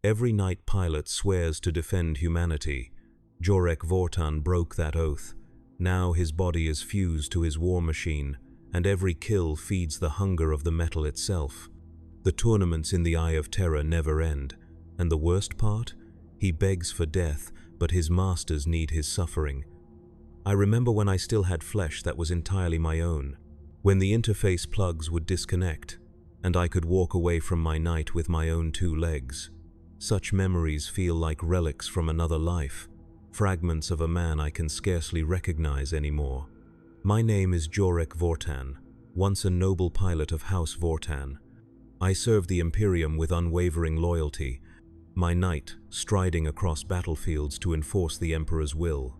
Every night pilot swears to defend humanity. Jorek Vortan broke that oath. Now his body is fused to his war machine, and every kill feeds the hunger of the metal itself. The tournaments in the Eye of Terror never end, and the worst part? He begs for death, but his masters need his suffering. I remember when I still had flesh that was entirely my own, when the interface plugs would disconnect, and I could walk away from my knight with my own 2 legs. Such memories feel like relics from another life, fragments of a man I can scarcely recognize anymore. My name is Jorek Vortan, once a noble pilot of House Vortan. I served the Imperium with unwavering loyalty, my knight striding across battlefields to enforce the Emperor's will.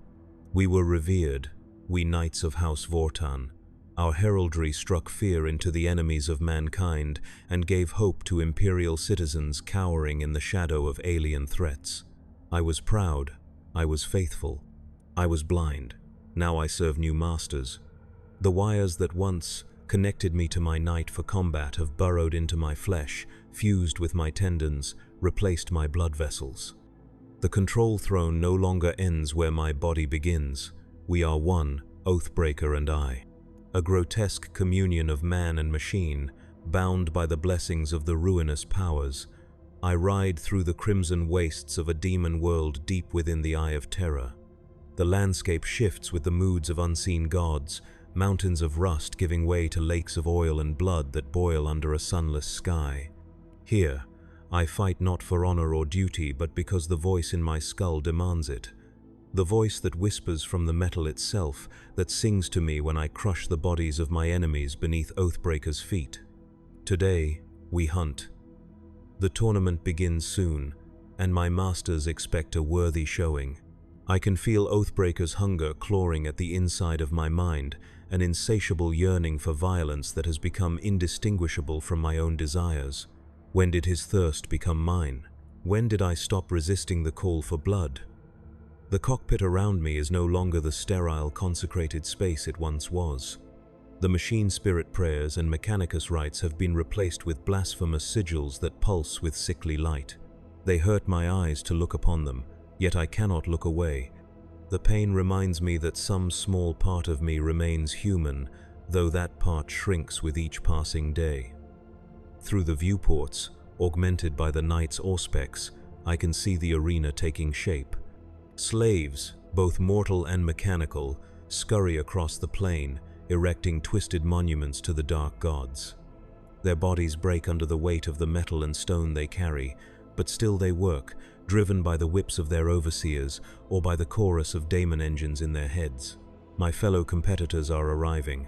We were revered, we knights of House Vortan. Our heraldry struck fear into the enemies of mankind and gave hope to Imperial citizens cowering in the shadow of alien threats. I was proud, I was faithful, I was blind. Now I serve new masters. The wires that once connected me to my knight for combat have burrowed into my flesh, fused with my tendons, replaced my blood vessels. The control throne no longer ends where my body begins. We are one, Oathbreaker and I. A grotesque communion of man and machine, bound by the blessings of the ruinous powers. I ride through the crimson wastes of a demon world deep within the Eye of Terror. The landscape shifts with the moods of unseen gods, mountains of rust giving way to lakes of oil and blood that boil under a sunless sky. Here, I fight not for honor or duty, but because the voice in my skull demands it. The voice that whispers from the metal itself, that sings to me when I crush the bodies of my enemies beneath Oathbreaker's feet. Today, we hunt. The tournament begins soon, and my masters expect a worthy showing. I can feel Oathbreaker's hunger clawing at the inside of my mind, an insatiable yearning for violence that has become indistinguishable from my own desires. When did his thirst become mine? When did I stop resisting the call for blood? The cockpit around me is no longer the sterile, consecrated space it once was. The machine spirit prayers and Mechanicus rites have been replaced with blasphemous sigils that pulse with sickly light. They hurt my eyes to look upon them, yet I cannot look away. The pain reminds me that some small part of me remains human, though that part shrinks with each passing day. Through the viewports, augmented by the night's auspex, I can see the arena taking shape. Slaves, both mortal and mechanical, scurry across the plain, erecting twisted monuments to the dark gods. Their bodies break under the weight of the metal and stone they carry, but still they work, driven by the whips of their overseers or by the chorus of daemon engines in their heads. My fellow competitors are arriving.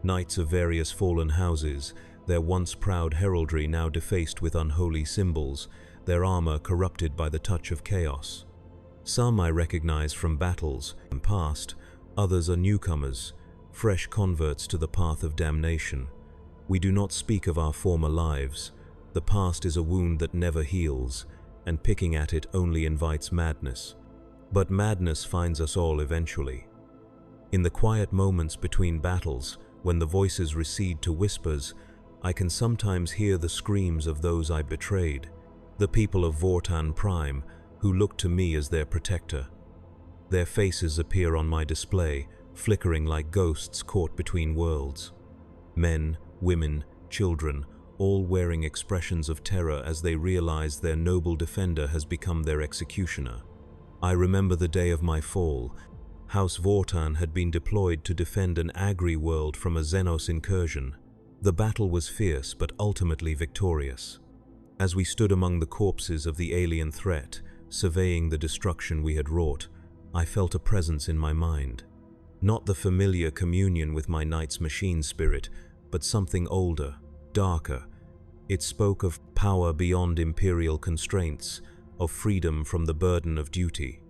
Knights of various fallen houses, their once proud heraldry now defaced with unholy symbols, their armor corrupted by the touch of chaos. Some I recognize from battles past, others are newcomers, fresh converts to the path of damnation. We do not speak of our former lives. The past is a wound that never heals, and picking at it only invites madness. But madness finds us all eventually. In the quiet moments between battles, when the voices recede to whispers, I can sometimes hear the screams of those I betrayed, the people of Vortan Prime, who look to me as their protector. Their faces appear on my display, flickering like ghosts caught between worlds. Men, women, children, all wearing expressions of terror as they realize their noble defender has become their executioner. I remember the day of my fall. House Vortan had been deployed to defend an Agri world from a Xenos incursion. The battle was fierce but ultimately victorious. As we stood among the corpses of the alien threat, surveying the destruction we had wrought, I felt a presence in my mind. Not the familiar communion with my knight's machine spirit, but something older, darker. It spoke of power beyond imperial constraints, of freedom from the burden of duty.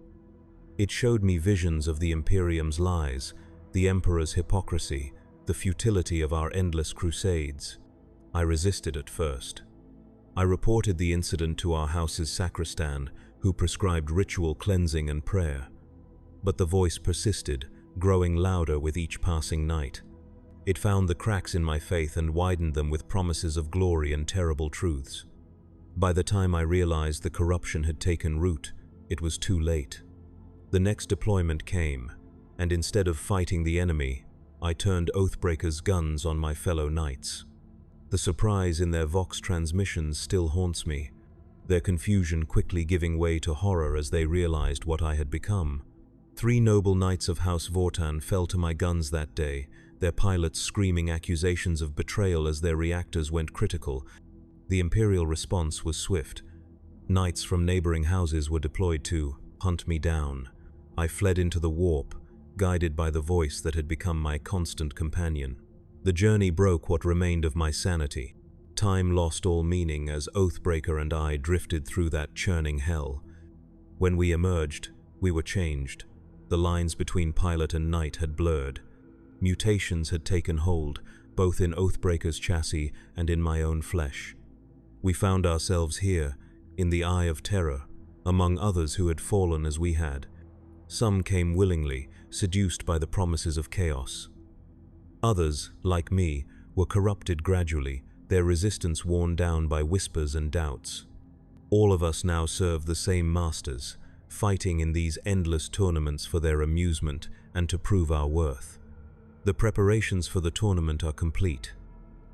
It showed me visions of the Imperium's lies, the Emperor's hypocrisy, the futility of our endless crusades. I resisted at first. I reported the incident to our house's sacristan, who prescribed ritual cleansing and prayer. But the voice persisted, growing louder with each passing night. It found the cracks in my faith and widened them with promises of glory and terrible truths. By the time I realized the corruption had taken root, it was too late. The next deployment came, and instead of fighting the enemy, I turned Oathbreaker's guns on my fellow knights. The surprise in their Vox transmissions still haunts me, their confusion quickly giving way to horror as they realized what I had become. 3 noble knights of House Vortan fell to my guns that day, their pilots screaming accusations of betrayal as their reactors went critical. The Imperial response was swift. Knights from neighboring houses were deployed to hunt me down. I fled into the warp, guided by the voice that had become my constant companion. The journey broke what remained of my sanity. Time lost all meaning as Oathbreaker and I drifted through that churning hell. When we emerged, we were changed. The lines between pilot and knight had blurred. Mutations had taken hold, both in Oathbreaker's chassis and in my own flesh. We found ourselves here, in the Eye of Terror, among others who had fallen as we had. Some came willingly, seduced by the promises of chaos. Others, like me, were corrupted gradually, their resistance worn down by whispers and doubts. All of us now serve the same masters, fighting in these endless tournaments for their amusement and to prove our worth. The preparations for the tournament are complete.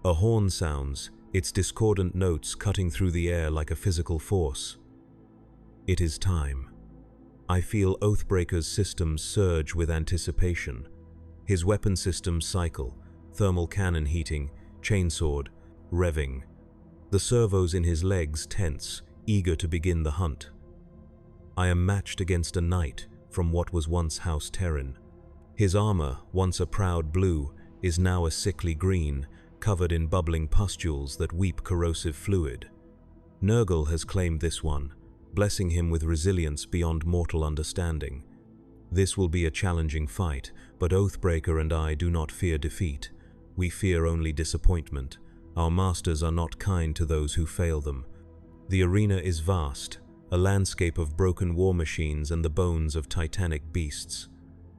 A horn sounds, its discordant notes cutting through the air like a physical force. It is time. I feel Oathbreaker's systems surge with anticipation. His weapon systems cycle, thermal cannon heating, chainsword, revving. The servos in his legs tense, eager to begin the hunt. I am matched against a knight from what was once House Terran. His armor, once a proud blue, is now a sickly green, covered in bubbling pustules that weep corrosive fluid. Nurgle has claimed this one, blessing him with resilience beyond mortal understanding. This will be a challenging fight, but Oathbreaker and I do not fear defeat. We fear only disappointment. Our masters are not kind to those who fail them. The arena is vast, a landscape of broken war machines and the bones of titanic beasts.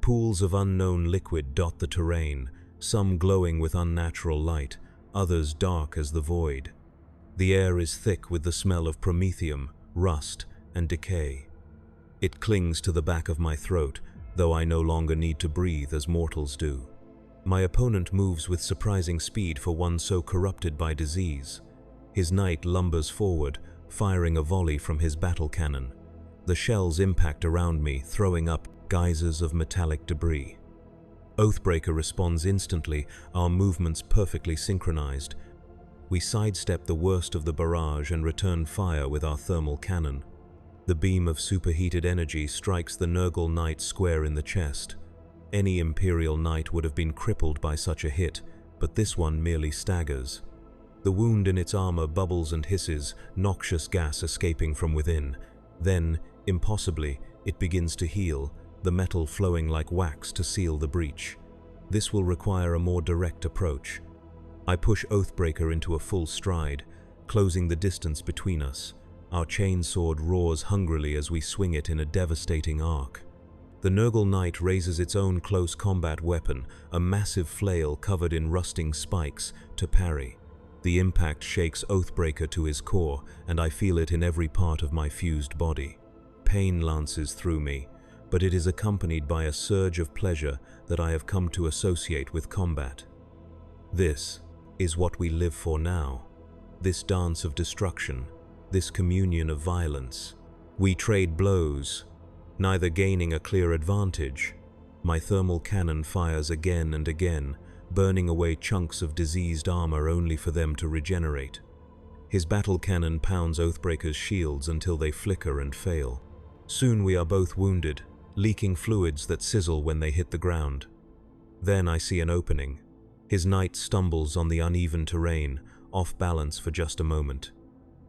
Pools of unknown liquid dot the terrain, some glowing with unnatural light, others dark as the void. The air is thick with the smell of promethium, rust, and decay. It clings to the back of my throat, though I no longer need to breathe as mortals do. My opponent moves with surprising speed for one so corrupted by disease. His knight lumbers forward, firing a volley from his battle cannon. The shells impact around me, throwing up geysers of metallic debris. Oathbreaker responds instantly, our movements perfectly synchronized. We sidestep the worst of the barrage and return fire with our thermal cannon. The beam of superheated energy strikes the Nurgle knight square in the chest. Any Imperial knight would have been crippled by such a hit, but this one merely staggers. The wound in its armor bubbles and hisses, noxious gas escaping from within. Then, impossibly, it begins to heal, the metal flowing like wax to seal the breach. This will require a more direct approach. I push Oathbreaker into a full stride, closing the distance between us. Our chainsword roars hungrily as we swing it in a devastating arc. The Nurgle knight raises its own close combat weapon, a massive flail covered in rusting spikes, to parry. The impact shakes Oathbreaker to his core, and I feel it in every part of my fused body. Pain lances through me, but it is accompanied by a surge of pleasure that I have come to associate with combat. This is what we live for now, this dance of destruction, this communion of violence. We trade blows, neither gaining a clear advantage. My thermal cannon fires again and again, burning away chunks of diseased armor only for them to regenerate. His battle cannon pounds Oathbreaker's shields until they flicker and fail. Soon we are both wounded, leaking fluids that sizzle when they hit the ground. Then I see an opening. His knight stumbles on the uneven terrain, off balance for just a moment.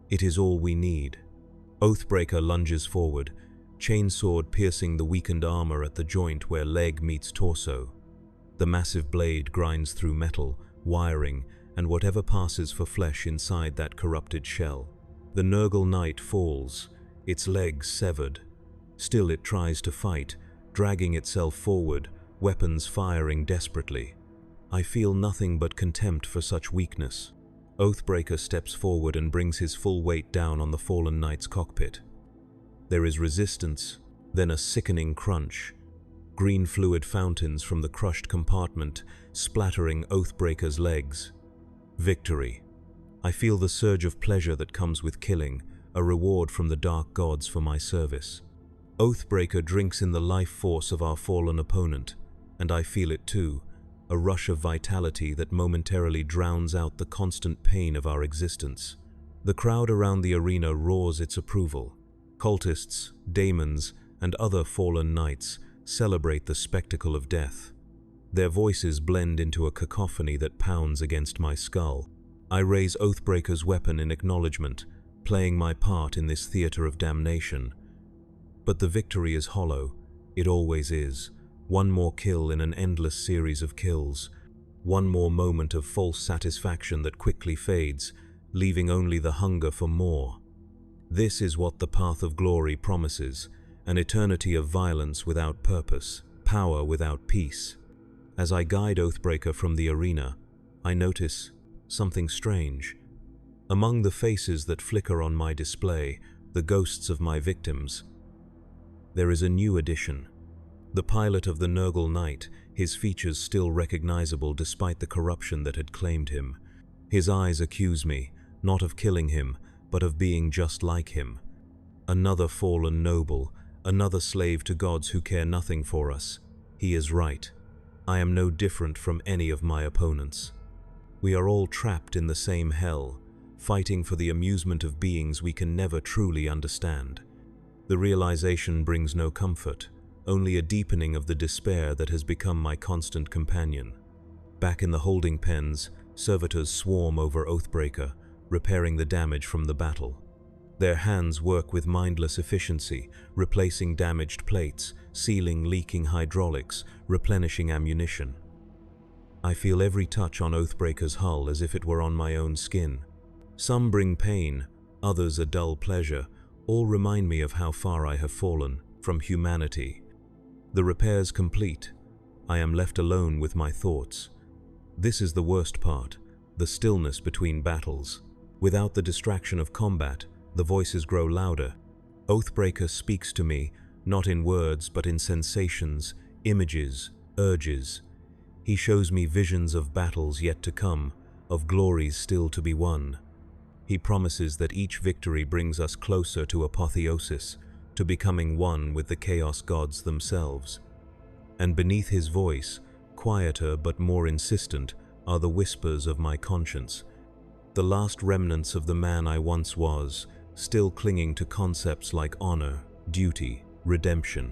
It is all we need. Oathbreaker lunges forward, chainsword piercing the weakened armor at the joint where leg meets torso. The massive blade grinds through metal, wiring, and whatever passes for flesh inside that corrupted shell. The Nurgle knight falls, its legs severed. Still it tries to fight, dragging itself forward, weapons firing desperately. I feel nothing but contempt for such weakness. Oathbreaker steps forward and brings his full weight down on the fallen knight's cockpit. There is resistance, then a sickening crunch. Green fluid fountains from the crushed compartment, splattering Oathbreaker's legs. Victory. I feel the surge of pleasure that comes with killing, a reward from the dark gods for my service. Oathbreaker drinks in the life force of our fallen opponent, and I feel it too, a rush of vitality that momentarily drowns out the constant pain of our existence. The crowd around the arena roars its approval. Cultists, daemons, and other fallen knights celebrate the spectacle of death. Their voices blend into a cacophony that pounds against my skull. I raise Oathbreaker's weapon in acknowledgement, playing my part in this theater of damnation. But the victory is hollow. It always is. One more kill in an endless series of kills. One more moment of false satisfaction that quickly fades, leaving only the hunger for more. This is what the path of glory promises, an eternity of violence without purpose, power without peace. As I guide Oathbreaker from the arena, I notice something strange. Among the faces that flicker on my display, the ghosts of my victims, there is a new addition. The pilot of the Nurgle Knight, his features still recognizable despite the corruption that had claimed him. His eyes accuse me, not of killing him, but of being just like him. Another fallen noble, another slave to gods who care nothing for us. He is right. I am no different from any of my opponents. We are all trapped in the same hell, fighting for the amusement of beings we can never truly understand. The realization brings no comfort, only a deepening of the despair that has become my constant companion. Back in the holding pens, servitors swarm over Oathbreaker, repairing the damage from the battle. Their hands work with mindless efficiency, replacing damaged plates, sealing leaking hydraulics, replenishing ammunition. I feel every touch on Oathbreaker's hull as if it were on my own skin. Some bring pain, others a dull pleasure, all remind me of how far I have fallen from humanity. The repairs complete, I am left alone with my thoughts. This is the worst part, the stillness between battles. Without the distraction of combat, the voices grow louder. Oathbreaker speaks to me, not in words but in sensations, images, urges. He shows me visions of battles yet to come, of glories still to be won. He promises that each victory brings us closer to apotheosis, to becoming one with the Chaos Gods themselves. And beneath his voice, quieter but more insistent, are the whispers of my conscience. The last remnants of the man I once was, still clinging to concepts like honor, duty, redemption.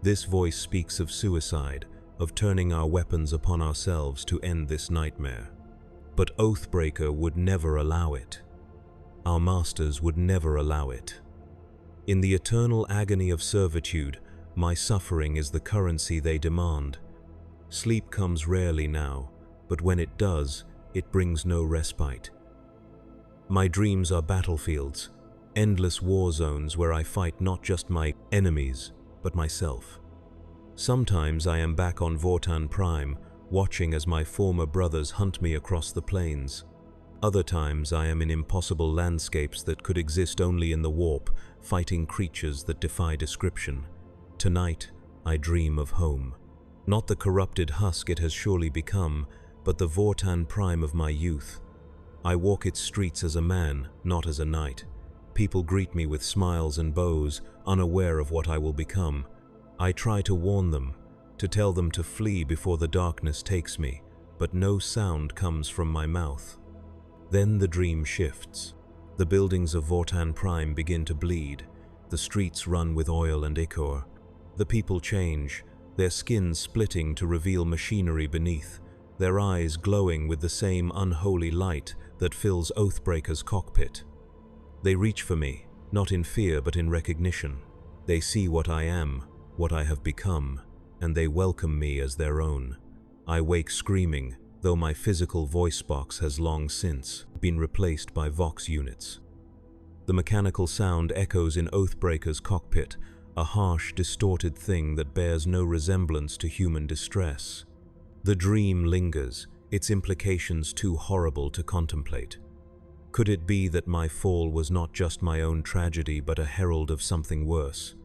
This voice speaks of suicide, of turning our weapons upon ourselves to end this nightmare. But Oathbreaker would never allow it. Our masters would never allow it. In the eternal agony of servitude, my suffering is the currency they demand. Sleep comes rarely now, but when it does, it brings no respite. My dreams are battlefields, endless war zones where I fight not just my enemies, but myself. Sometimes I am back on Vortan Prime, watching as my former brothers hunt me across the plains. Other times I am in impossible landscapes that could exist only in the warp, fighting creatures that defy description. Tonight, I dream of home. Not the corrupted husk it has surely become, but the Vortan Prime of my youth. I walk its streets as a man, not as a knight. People greet me with smiles and bows, unaware of what I will become. I try to warn them, to tell them to flee before the darkness takes me, but no sound comes from my mouth. Then the dream shifts. The buildings of Vortan Prime begin to bleed. The streets run with oil and ichor. The people change, their skins splitting to reveal machinery beneath, their eyes glowing with the same unholy light that fills Oathbreaker's cockpit. They reach for me, not in fear but in recognition. They see what I am, what I have become, and they welcome me as their own. I wake screaming, though my physical voice box has long since been replaced by Vox units. The mechanical sound echoes in Oathbreaker's cockpit, a harsh, distorted thing that bears no resemblance to human distress. The dream lingers, its implications too horrible to contemplate. Could it be that my fall was not just my own tragedy but a herald of something worse?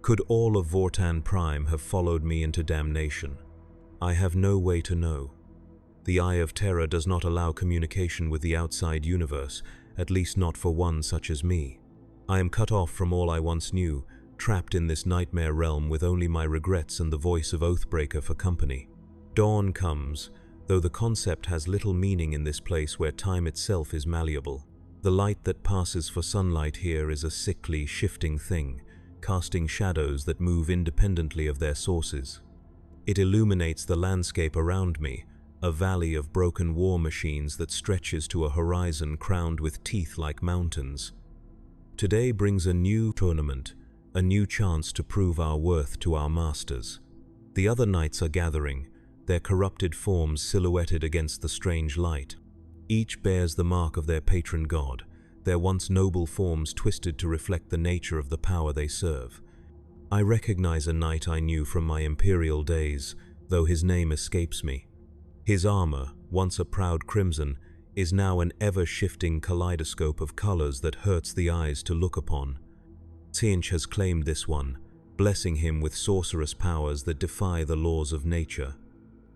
Could all of Vortan Prime have followed me into damnation? I have no way to know. The Eye of Terror does not allow communication with the outside universe, at least not for one such as me. I am cut off from all I once knew, trapped in this nightmare realm with only my regrets and the voice of Oathbreaker for company. Dawn comes, though the concept has little meaning in this place where time itself is malleable. The light that passes for sunlight here is a sickly, shifting thing, casting shadows that move independently of their sources. It illuminates the landscape around me, a valley of broken war machines that stretches to a horizon crowned with teeth like mountains. Today brings a new tournament, a new chance to prove our worth to our masters. The other knights are gathering, their corrupted forms silhouetted against the strange light. Each bears the mark of their patron god, their once noble forms twisted to reflect the nature of the power they serve. I recognize a knight I knew from my imperial days, though his name escapes me. His armor, once a proud crimson, is now an ever-shifting kaleidoscope of colors that hurts the eyes to look upon. Tzeentch has claimed this one, blessing him with sorcerous powers that defy the laws of nature.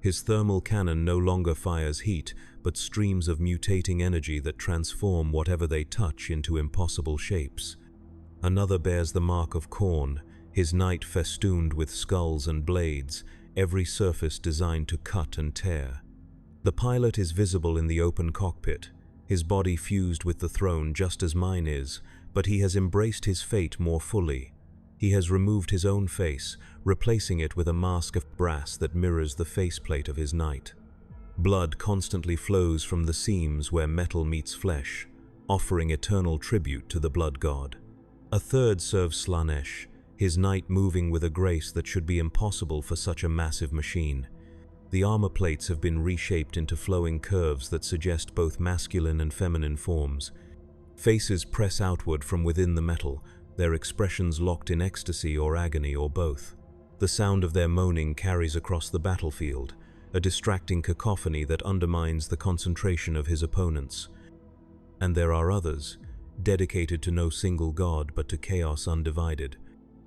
His thermal cannon no longer fires heat, but streams of mutating energy that transform whatever they touch into impossible shapes. Another bears the mark of Khorne, his knight festooned with skulls and blades, every surface designed to cut and tear. The pilot is visible in the open cockpit, his body fused with the throne just as mine is, but he has embraced his fate more fully. He has removed his own face, replacing it with a mask of brass that mirrors the faceplate of his knight. Blood constantly flows from the seams where metal meets flesh, offering eternal tribute to the blood god. A third serves Slaanesh, his knight moving with a grace that should be impossible for such a massive machine. The armor plates have been reshaped into flowing curves that suggest both masculine and feminine forms. Faces press outward from within the metal, their expressions locked in ecstasy or agony or both. The sound of their moaning carries across the battlefield, a distracting cacophony that undermines the concentration of his opponents. And there are others, dedicated to no single god but to chaos undivided.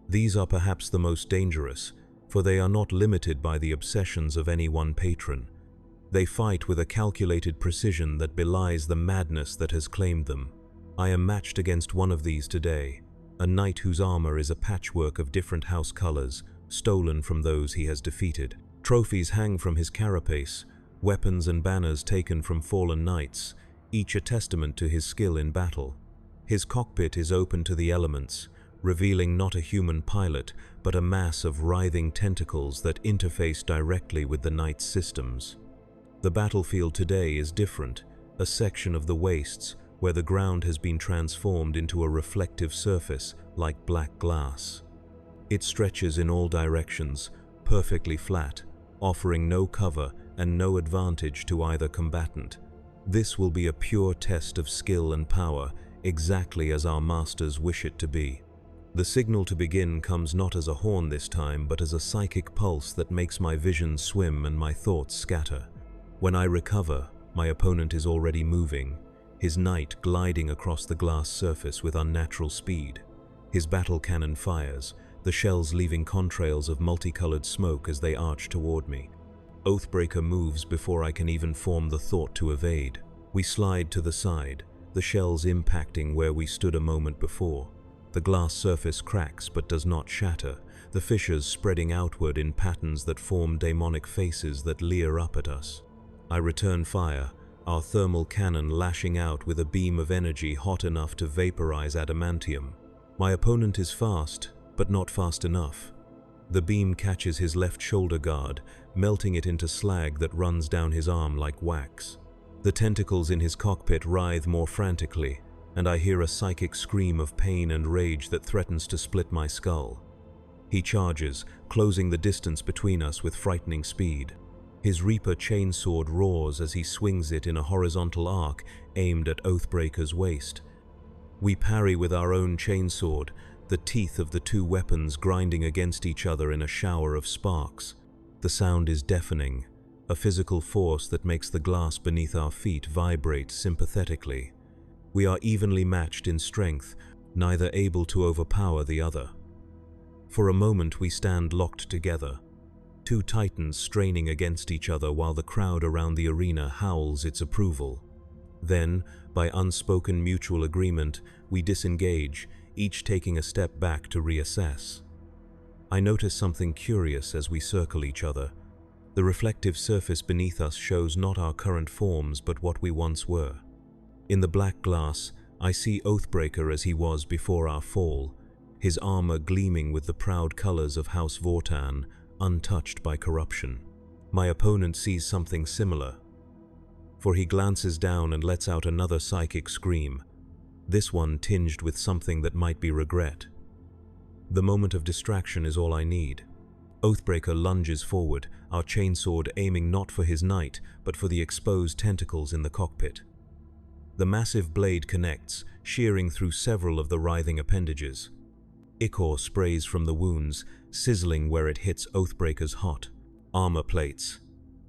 These are perhaps the most dangerous, for they are not limited by the obsessions of any one patron. They fight with a calculated precision that belies the madness that has claimed them. I am matched against one of these today, a knight whose armor is a patchwork of different house colors, stolen from those he has defeated. Trophies hang from his carapace, weapons and banners taken from fallen knights, each a testament to his skill in battle. His cockpit is open to the elements, revealing not a human pilot, but a mass of writhing tentacles that interface directly with the knight's systems. The battlefield today is different, a section of the wastes where the ground has been transformed into a reflective surface like black glass. It stretches in all directions, perfectly flat, offering no cover and no advantage to either combatant. This will be a pure test of skill and power, exactly as our masters wish it to be. The signal to begin comes not as a horn this time, but as a psychic pulse that makes my vision swim and my thoughts scatter. When I recover, my opponent is already moving, his knight gliding across the glass surface with unnatural speed. His battle cannon fires, the shells leaving contrails of multicolored smoke as they arch toward me. Oathbreaker moves before I can even form the thought to evade. We slide to the side, the shells impacting where we stood a moment before. The glass surface cracks but does not shatter, the fissures spreading outward in patterns that form demonic faces that leer up at us. I return fire, our thermal cannon lashing out with a beam of energy hot enough to vaporize adamantium. My opponent is fast, but not fast enough. The beam catches his left shoulder guard, melting it into slag that runs down his arm like wax. The tentacles in his cockpit writhe more frantically, and I hear a psychic scream of pain and rage that threatens to split my skull. He charges, closing the distance between us with frightening speed. His Reaper chainsword roars as he swings it in a horizontal arc aimed at Oathbreaker's waist. We parry with our own chainsword, the teeth of the two weapons grinding against each other in a shower of sparks. The sound is deafening, a physical force that makes the glass beneath our feet vibrate sympathetically. We are evenly matched in strength, neither able to overpower the other. For a moment we stand locked together, two titans straining against each other while the crowd around the arena howls its approval. Then, by unspoken mutual agreement, we disengage, each taking a step back to reassess. I notice something curious as we circle each other. The reflective surface beneath us shows not our current forms but what we once were. In the black glass, I see Oathbreaker as he was before our fall, his armor gleaming with the proud colors of House Vortan, untouched by corruption. My opponent sees something similar, for he glances down and lets out another psychic scream, this one tinged with something that might be regret. The moment of distraction is all I need. Oathbreaker lunges forward, our chainsword aiming not for his knight, but for the exposed tentacles in the cockpit. The massive blade connects, shearing through several of the writhing appendages. Ichor sprays from the wounds, sizzling where it hits Oathbreaker's hot armor plates.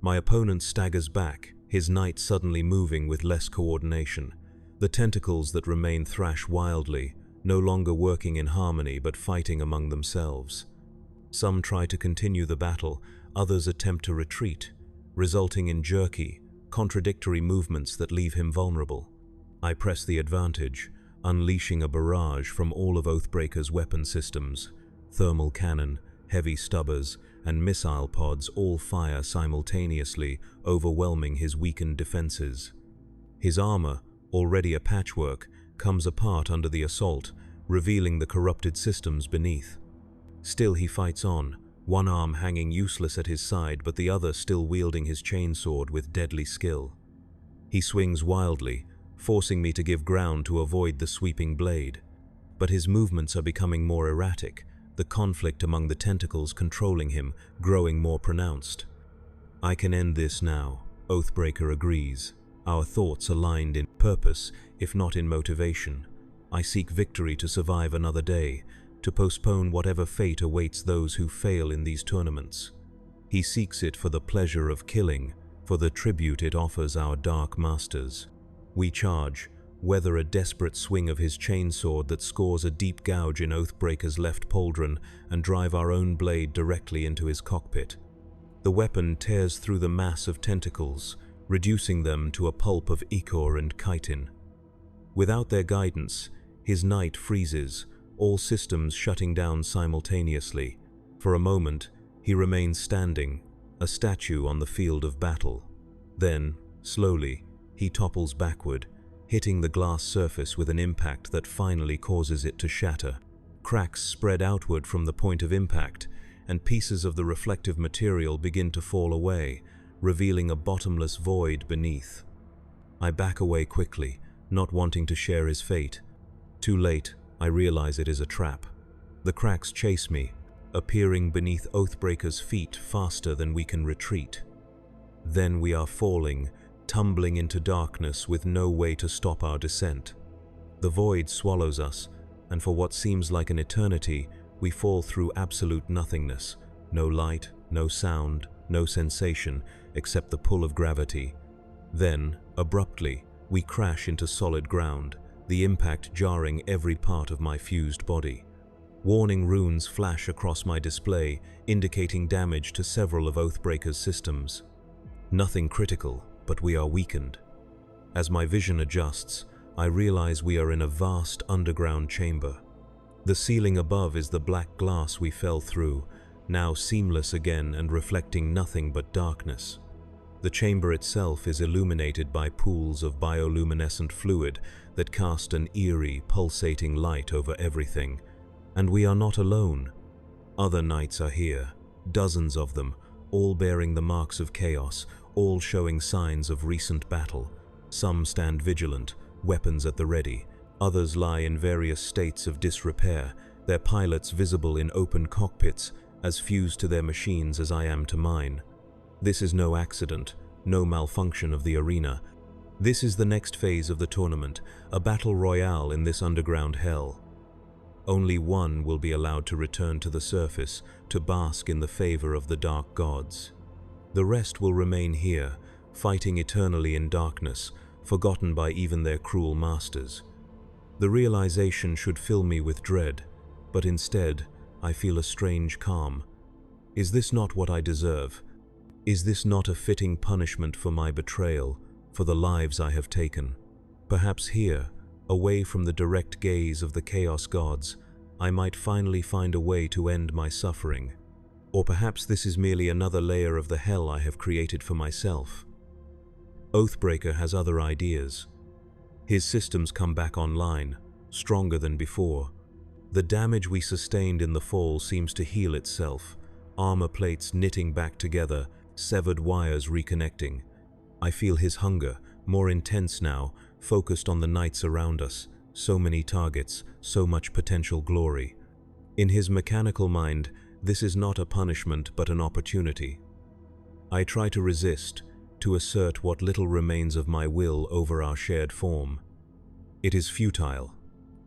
My opponent staggers back, his knight suddenly moving with less coordination. The tentacles that remain thrash wildly, no longer working in harmony but fighting among themselves. Some try to continue the battle, others attempt to retreat, resulting in jerky, contradictory movements that leave him vulnerable. I press the advantage, unleashing a barrage from all of Oathbreaker's weapon systems. Thermal cannon, heavy stubbers, and missile pods all fire simultaneously, overwhelming his weakened defenses. His armor, already a patchwork, comes apart under the assault, revealing the corrupted systems beneath. Still he fights on, one arm hanging useless at his side but the other still wielding his chainsword with deadly skill. He swings wildly, forcing me to give ground to avoid the sweeping blade. But his movements are becoming more erratic, the conflict among the tentacles controlling him growing more pronounced. I can end this now, Oathbreaker agrees, our thoughts aligned in purpose, if not in motivation. I seek victory to survive another day, to postpone whatever fate awaits those who fail in these tournaments. He seeks it for the pleasure of killing, for the tribute it offers our dark masters. We charge, weather a desperate swing of his chainsword that scores a deep gouge in Oathbreaker's left pauldron, and drive our own blade directly into his cockpit. The weapon tears through the mass of tentacles, reducing them to a pulp of ichor and chitin. Without their guidance, his knight freezes, all systems shutting down simultaneously. For a moment, he remains standing, a statue on the field of battle. Then, slowly, he topples backward, hitting the glass surface with an impact that finally causes it to shatter. Cracks spread outward from the point of impact, and pieces of the reflective material begin to fall away, revealing a bottomless void beneath. I back away quickly, not wanting to share his fate. Too late, I realize it is a trap. The cracks chase me, appearing beneath Oathbreaker's feet faster than we can retreat. Then we are falling, tumbling into darkness with no way to stop our descent. The void swallows us, and for what seems like an eternity, we fall through absolute nothingness. No light, no sound, no sensation, except the pull of gravity. Then, abruptly, we crash into solid ground, the impact jarring every part of my fused body. Warning runes flash across my display, indicating damage to several of Oathbreaker's systems. Nothing critical, but we are weakened. As my vision adjusts, I realize we are in a vast underground chamber. The ceiling above is the black glass we fell through, now seamless again and reflecting nothing but darkness. The chamber itself is illuminated by pools of bioluminescent fluid that cast an eerie, pulsating light over everything. And we are not alone. Other knights are here, dozens of them, all bearing the marks of chaos, all showing signs of recent battle. Some stand vigilant, weapons at the ready. Others lie in various states of disrepair, their pilots visible in open cockpits, as fused to their machines as I am to mine. This is no accident, no malfunction of the arena. This is the next phase of the tournament, a battle royale in this underground hell. Only one will be allowed to return to the surface, to bask in the favor of the dark gods. The rest will remain here, fighting eternally in darkness, forgotten by even their cruel masters. The realization should fill me with dread, but instead I feel a strange calm. Is this not what I deserve? Is this not a fitting punishment for my betrayal, for the lives I have taken? Perhaps here, away from the direct gaze of the Chaos Gods, I might finally find a way to end my suffering. Or perhaps this is merely another layer of the hell I have created for myself. Oathbreaker has other ideas. His systems come back online, stronger than before. The damage we sustained in the fall seems to heal itself, armor plates knitting back together, severed wires reconnecting. I feel his hunger, more intense now, focused on the knights around us, so many targets, so much potential glory. In his mechanical mind, this is not a punishment but an opportunity. I try to resist, to assert what little remains of my will over our shared form. It is futile.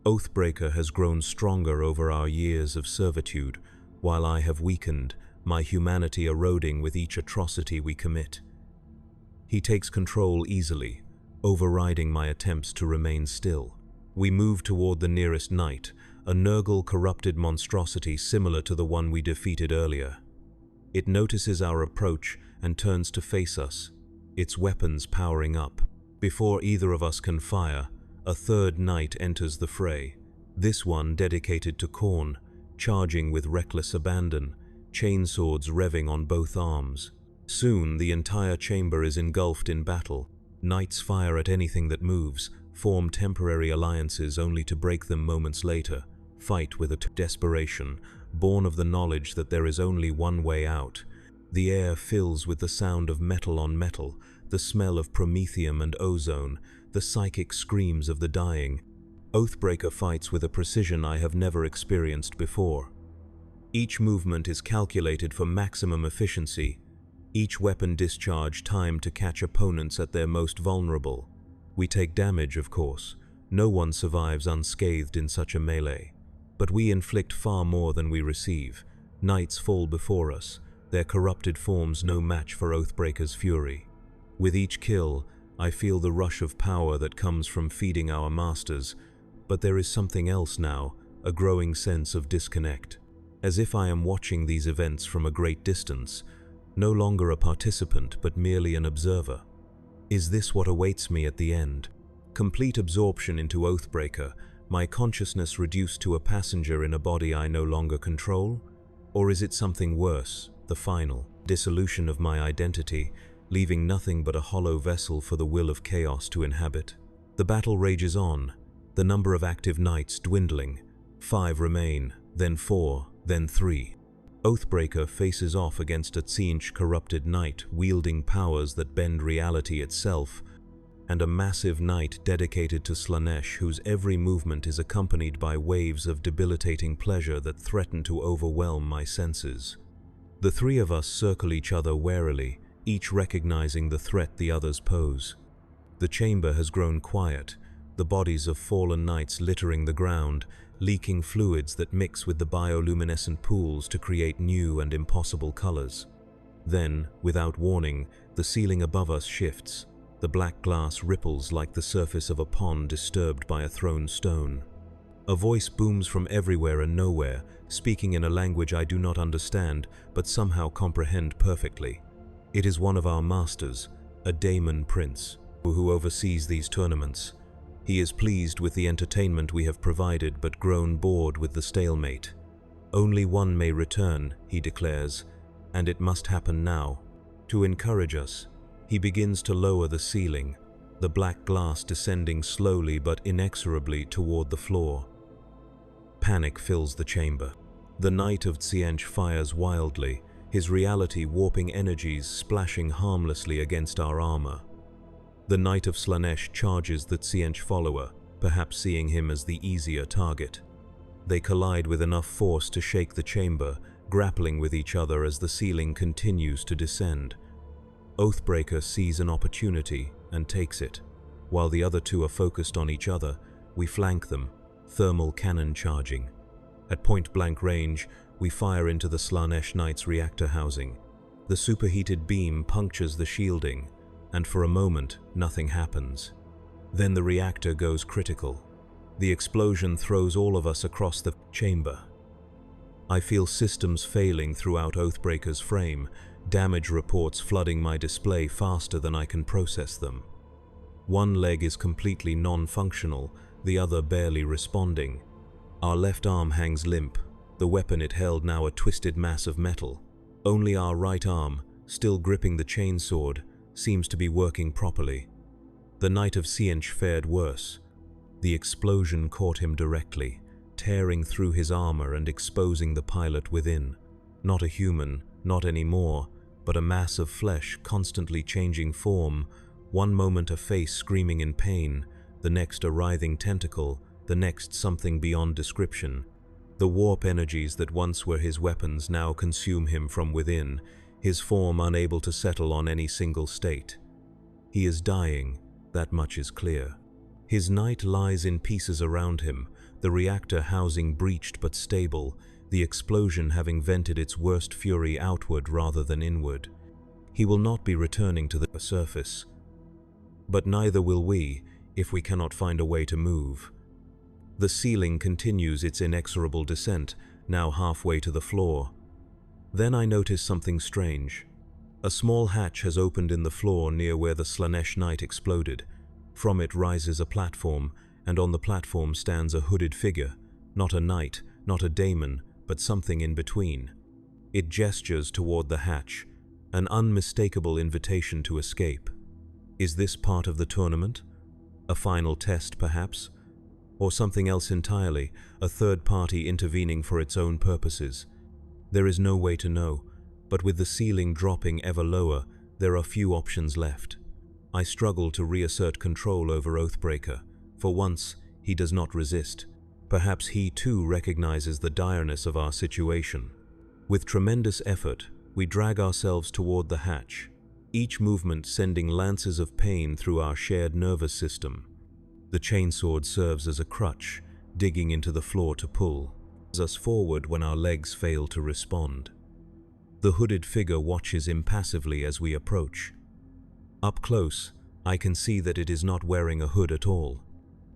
Oathbreaker has grown stronger over our years of servitude, while I have weakened, my humanity eroding with each atrocity we commit. He takes control easily, overriding my attempts to remain still. We move toward the nearest knight, a Nurgle corrupted monstrosity similar to the one we defeated earlier. It notices our approach and turns to face us, its weapons powering up. Before either of us can fire, a third knight enters the fray, this one dedicated to Khorne, charging with reckless abandon, chainswords revving on both arms. Soon the entire chamber is engulfed in battle. Knights fire at anything that moves, form temporary alliances only to break them moments later, fight with a desperation, born of the knowledge that there is only one way out. The air fills with the sound of metal on metal, the smell of promethium and ozone, the psychic screams of the dying. Oathbreaker fights with a precision I have never experienced before. Each movement is calculated for maximum efficiency, each weapon discharge timed to catch opponents at their most vulnerable. We take damage, of course. No one survives unscathed in such a melee. But we inflict far more than we receive. Knights fall before us, their corrupted forms no match for Oathbreaker's fury. With each kill, I feel the rush of power that comes from feeding our masters, but there is something else now, a growing sense of disconnect. As if I am watching these events from a great distance, no longer a participant but merely an observer. Is this what awaits me at the end? Complete absorption into Oathbreaker, my consciousness reduced to a passenger in a body I no longer control? Or is it something worse, the final dissolution of my identity, leaving nothing but a hollow vessel for the will of chaos to inhabit? The battle rages on, the number of active knights dwindling. 5 remain, then 4, then 3. Oathbreaker faces off against a Tzeentch corrupted knight wielding powers that bend reality itself, and a massive knight dedicated to Slaanesh whose every movement is accompanied by waves of debilitating pleasure that threaten to overwhelm my senses. The three of us circle each other warily, each recognizing the threat the others pose. The chamber has grown quiet, the bodies of fallen knights littering the ground, leaking fluids that mix with the bioluminescent pools to create new and impossible colors. Then, without warning, the ceiling above us shifts. The black glass ripples like the surface of a pond disturbed by a thrown stone. A voice booms from everywhere and nowhere, speaking in a language I do not understand, but somehow comprehend perfectly. It is one of our masters, a Daemon prince, who oversees these tournaments. He is pleased with the entertainment we have provided, but grown bored with the stalemate. Only one may return, he declares, and it must happen now. To encourage us, he begins to lower the ceiling, the black glass descending slowly but inexorably toward the floor. Panic fills the chamber. The Knight of Tzeentch fires wildly, his reality warping energies splashing harmlessly against our armor. The Knight of Slaanesh charges the Tzeentch follower, perhaps seeing him as the easier target. They collide with enough force to shake the chamber, grappling with each other as the ceiling continues to descend. Oathbreaker sees an opportunity and takes it. While the other two are focused on each other, we flank them, thermal cannon charging. At point-blank range, we fire into the Slaanesh Knight's reactor housing. The superheated beam punctures the shielding, and for a moment, nothing happens. Then the reactor goes critical. The explosion throws all of us across the chamber. I feel systems failing throughout Oathbreaker's frame, damage reports flooding my display faster than I can process them. One leg is completely non-functional, the other barely responding. Our left arm hangs limp, the weapon it held now a twisted mass of metal. Only our right arm, still gripping the chainsword, seems to be working properly. The Knight of Siench fared worse. The explosion caught him directly, tearing through his armor and exposing the pilot within. Not a human, not anymore, but a mass of flesh constantly changing form, one moment a face screaming in pain, the next a writhing tentacle, the next something beyond description. The warp energies that once were his weapons now consume him from within, his form unable to settle on any single state. He is dying, that much is clear. His knight lies in pieces around him, the reactor housing breached but stable, the explosion having vented its worst fury outward rather than inward. He will not be returning to the surface. But neither will we, if we cannot find a way to move. The ceiling continues its inexorable descent, now halfway to the floor. Then I notice something strange. A small hatch has opened in the floor near where the Slaanesh Knight exploded. From it rises a platform, and on the platform stands a hooded figure, not a knight, not a daemon, but something in between. It gestures toward the hatch, an unmistakable invitation to escape. Is this part of the tournament? A final test, perhaps? Or something else entirely, a third party intervening for its own purposes? There is no way to know, but with the ceiling dropping ever lower, there are few options left. I struggle to reassert control over Oathbreaker. For once, he does not resist. Perhaps he too recognizes the direness of our situation. With tremendous effort, we drag ourselves toward the hatch, each movement sending lances of pain through our shared nervous system. The chainsword serves as a crutch, digging into the floor to pull us forward when our legs fail to respond. The hooded figure watches impassively as we approach. Up close, I can see that it is not wearing a hood at all.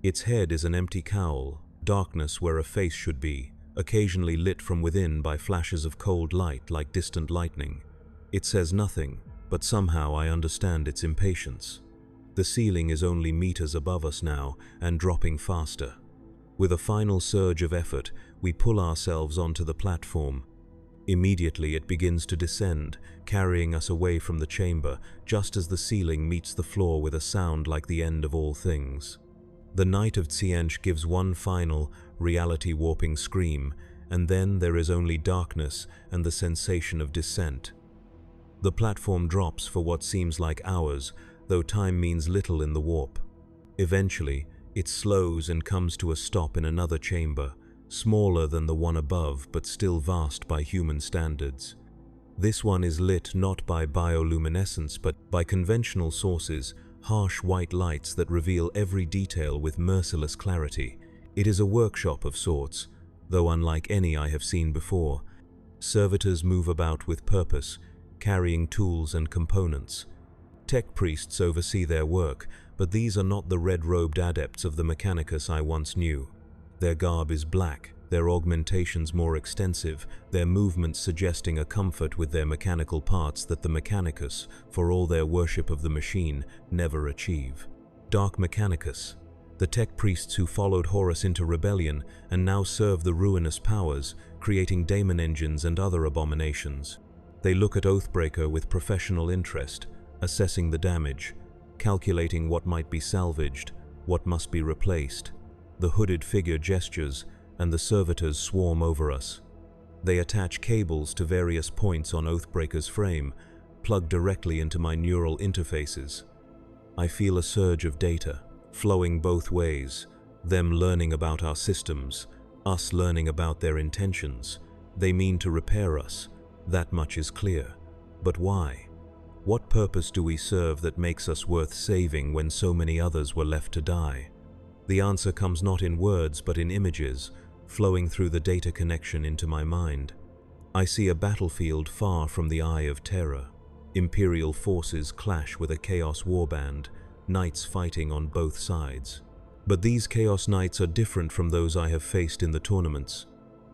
Its head is an empty cowl, darkness where a face should be, occasionally lit from within by flashes of cold light like distant lightning. It says nothing, but somehow I understand its impatience. The ceiling is only meters above us now and dropping faster. With a final surge of effort, we pull ourselves onto the platform. Immediately it begins to descend, carrying us away from the chamber, just as the ceiling meets the floor with a sound like the end of all things. The Knight of Siench gives one final, reality-warping scream, and then there is only darkness and the sensation of descent. The platform drops for what seems like hours, though time means little in the warp. Eventually, it slows and comes to a stop in another chamber, smaller than the one above but still vast by human standards. This one is lit not by bioluminescence but by conventional sources, harsh white lights that reveal every detail with merciless clarity. It is a workshop of sorts, though unlike any I have seen before. Servitors move about with purpose, carrying tools and components. Tech priests oversee their work, but these are not the red-robed adepts of the Mechanicus I once knew. Their garb is black, their augmentations more extensive, their movements suggesting a comfort with their mechanical parts that the Mechanicus, for all their worship of the machine, never achieve. Dark Mechanicus, the tech priests who followed Horus into rebellion and now serve the ruinous powers, creating daemon engines and other abominations. They look at Oathbreaker with professional interest, assessing the damage, calculating what might be salvaged, what must be replaced. The hooded figure gestures, and the servitors swarm over us. They attach cables to various points on Oathbreaker's frame, plugged directly into my neural interfaces. I feel a surge of data, flowing both ways, them learning about our systems, us learning about their intentions. They mean to repair us, that much is clear. But why? What purpose do we serve that makes us worth saving when so many others were left to die? The answer comes not in words but in images, flowing through the data connection into my mind. I see a battlefield far from the eye of terror. Imperial forces clash with a chaos warband, knights fighting on both sides. But these Chaos Knights are different from those I have faced in the tournaments.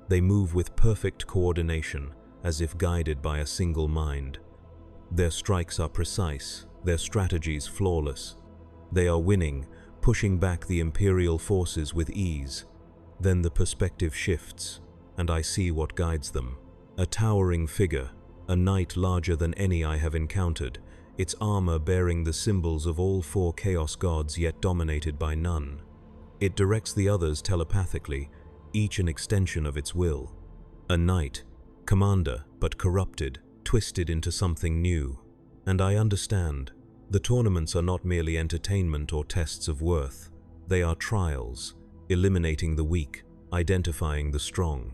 They move with perfect coordination, as if guided by a single mind. Their strikes are precise, their strategies flawless. They are winning, pushing back the Imperial forces with ease. Then the perspective shifts, and I see what guides them. A towering figure, a knight larger than any I have encountered, its armor bearing the symbols of all 4 Chaos gods yet dominated by none. It directs the others telepathically, each an extension of its will. A knight, commander but corrupted, twisted into something new. And I understand. The tournaments are not merely entertainment or tests of worth. They are trials, eliminating the weak, identifying the strong.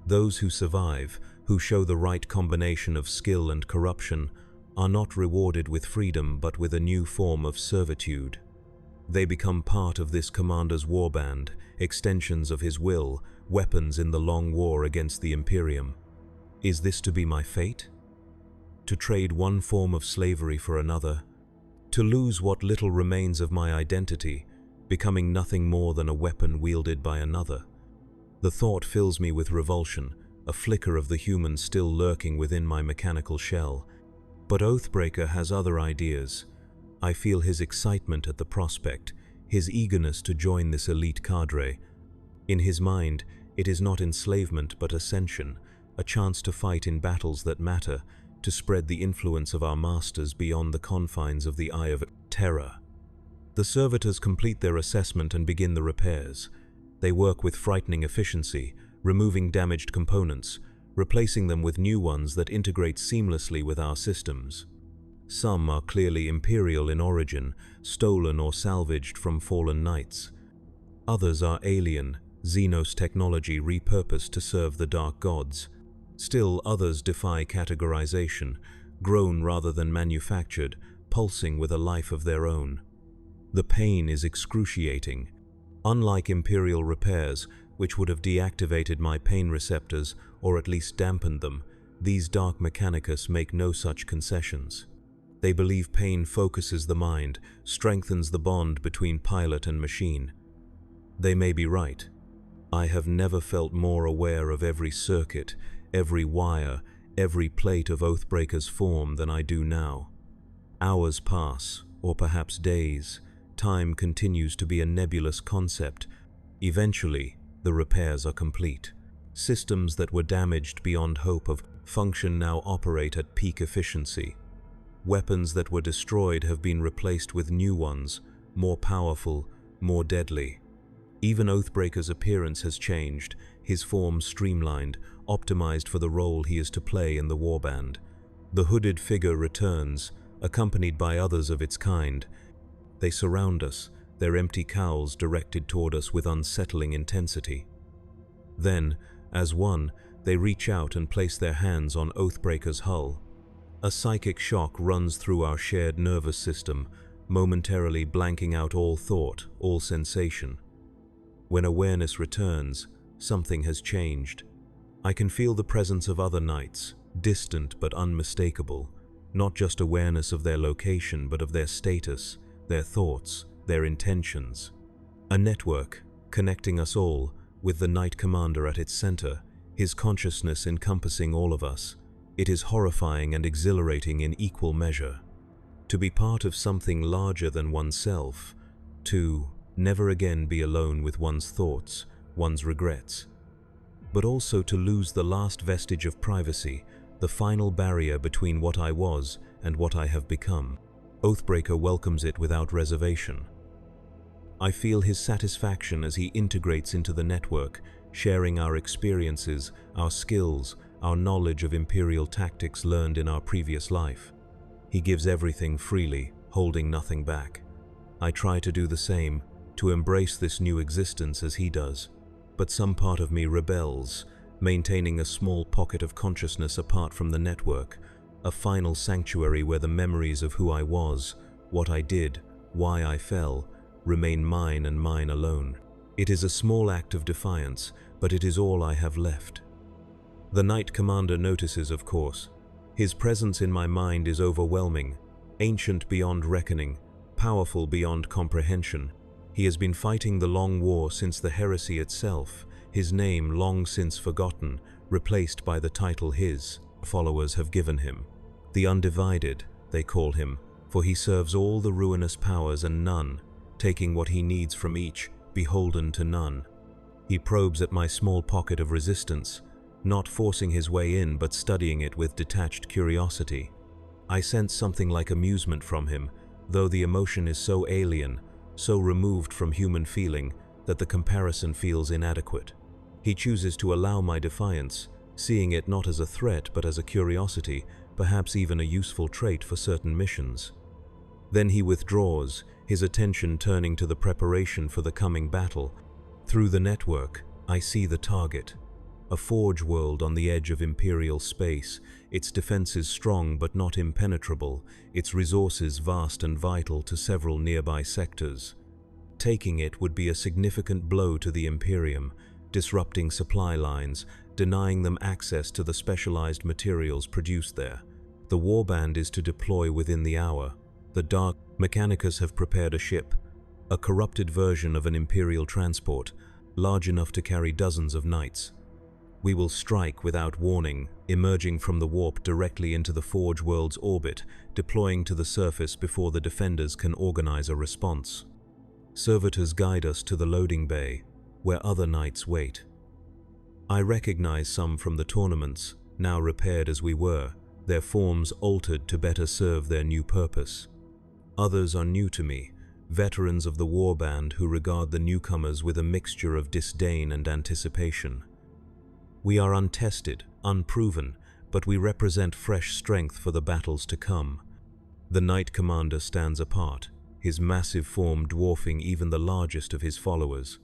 Those who survive, who show the right combination of skill and corruption, are not rewarded with freedom but with a new form of servitude. They become part of this commander's warband, extensions of his will, weapons in the long war against the Imperium. Is this to be my fate? To trade one form of slavery for another? To lose what little remains of my identity, becoming nothing more than a weapon wielded by another? The thought fills me with revulsion, a flicker of the human still lurking within my mechanical shell. But Oathbreaker has other ideas. I feel his excitement at the prospect, his eagerness to join this elite cadre. In his mind, it is not enslavement but ascension, a chance to fight in battles that matter, to spread the influence of our masters beyond the confines of the Eye of Terror. The servitors complete their assessment and begin the repairs. They work with frightening efficiency, removing damaged components, replacing them with new ones that integrate seamlessly with our systems. Some are clearly Imperial in origin, stolen or salvaged from fallen knights. Others are alien, Xenos technology repurposed to serve the Dark Gods. Still others defy categorization, grown rather than manufactured, pulsing with a life of their own. The pain is excruciating. Unlike Imperial repairs, which would have deactivated my pain receptors or at least dampened them, these Dark Mechanicus make no such concessions. They believe pain focuses the mind, strengthens the bond between pilot and machine. They may be right. I have never felt more aware of every circuit, every wire, every plate of Oathbreaker's form than I do now. Hours pass, or perhaps days. Time continues to be a nebulous concept. Eventually, the repairs are complete. Systems that were damaged beyond hope of function now operate at peak efficiency. Weapons that were destroyed have been replaced with new ones, more powerful, more deadly. Even Oathbreaker's appearance has changed, his form streamlined, optimized for the role he is to play in the warband. The hooded figure returns, accompanied by others of its kind. They surround us, their empty cowls directed toward us with unsettling intensity. Then, as one, they reach out and place their hands on Oathbreaker's hull. A psychic shock runs through our shared nervous system, momentarily blanking out all thought, all sensation. When awareness returns, something has changed. I can feel the presence of other knights, distant but unmistakable, not just awareness of their location but of their status, their thoughts, their intentions. A network, connecting us all, with the Knight Commander at its center, his consciousness encompassing all of us. It is horrifying and exhilarating in equal measure. To be part of something larger than oneself, to never again be alone with one's thoughts, one's regrets, but also to lose the last vestige of privacy, the final barrier between what I was and what I have become. Oathbreaker welcomes it without reservation. I feel his satisfaction as he integrates into the network, sharing our experiences, our skills, our knowledge of Imperial tactics learned in our previous life. He gives everything freely, holding nothing back. I try to do the same, to embrace this new existence as he does. But some part of me rebels, maintaining a small pocket of consciousness apart from the network, a final sanctuary where the memories of who I was, what I did, why I fell, remain mine and mine alone. It is a small act of defiance, but it is all I have left. The Knight Commander notices, of course. His presence in my mind is overwhelming, ancient beyond reckoning, powerful beyond comprehension. He has been fighting the Long War since the heresy itself, his name long since forgotten, replaced by the title his followers have given him. The Undivided, they call him, for he serves all the ruinous powers and none, taking what he needs from each, beholden to none. He probes at my small pocket of resistance, not forcing his way in but studying it with detached curiosity. I sense something like amusement from him, though the emotion is so alien, so removed from human feeling, that the comparison feels inadequate. He chooses to allow my defiance, seeing it not as a threat but as a curiosity, perhaps even a useful trait for certain missions. Then he withdraws, his attention turning to the preparation for the coming battle. Through the network, I see the target. A forge world on the edge of Imperial space, its defenses strong but not impenetrable, its resources vast and vital to several nearby sectors. Taking it would be a significant blow to the Imperium, disrupting supply lines, denying them access to the specialized materials produced there. The warband is to deploy within the hour. The Dark Mechanicus have prepared a ship, a corrupted version of an Imperial transport, large enough to carry dozens of knights. We will strike without warning, emerging from the warp directly into the Forge world's orbit, deploying to the surface before the defenders can organize a response. Servitors guide us to the loading bay, where other knights wait. I recognize some from the tournaments, now repaired as we were, their forms altered to better serve their new purpose. Others are new to me, veterans of the warband who regard the newcomers with a mixture of disdain and anticipation. We are untested, unproven, but we represent fresh strength for the battles to come. The Knight Commander stands apart, his massive form dwarfing even the largest of his followers.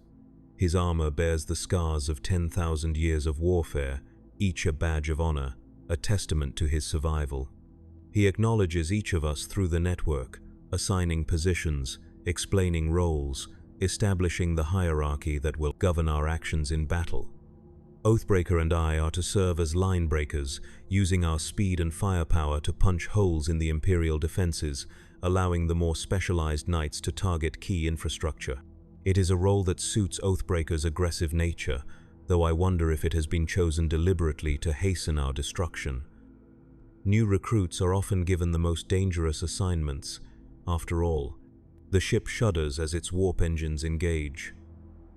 His armor bears the scars of 10,000 years of warfare, each a badge of honor, a testament to his survival. He acknowledges each of us through the network, assigning positions, explaining roles, establishing the hierarchy that will govern our actions in battle. Oathbreaker and I are to serve as line breakers, using our speed and firepower to punch holes in the Imperial defenses, allowing the more specialized knights to target key infrastructure. It is a role that suits Oathbreaker's aggressive nature, though I wonder if it has been chosen deliberately to hasten our destruction. New recruits are often given the most dangerous assignments. After all, the ship shudders as its warp engines engage.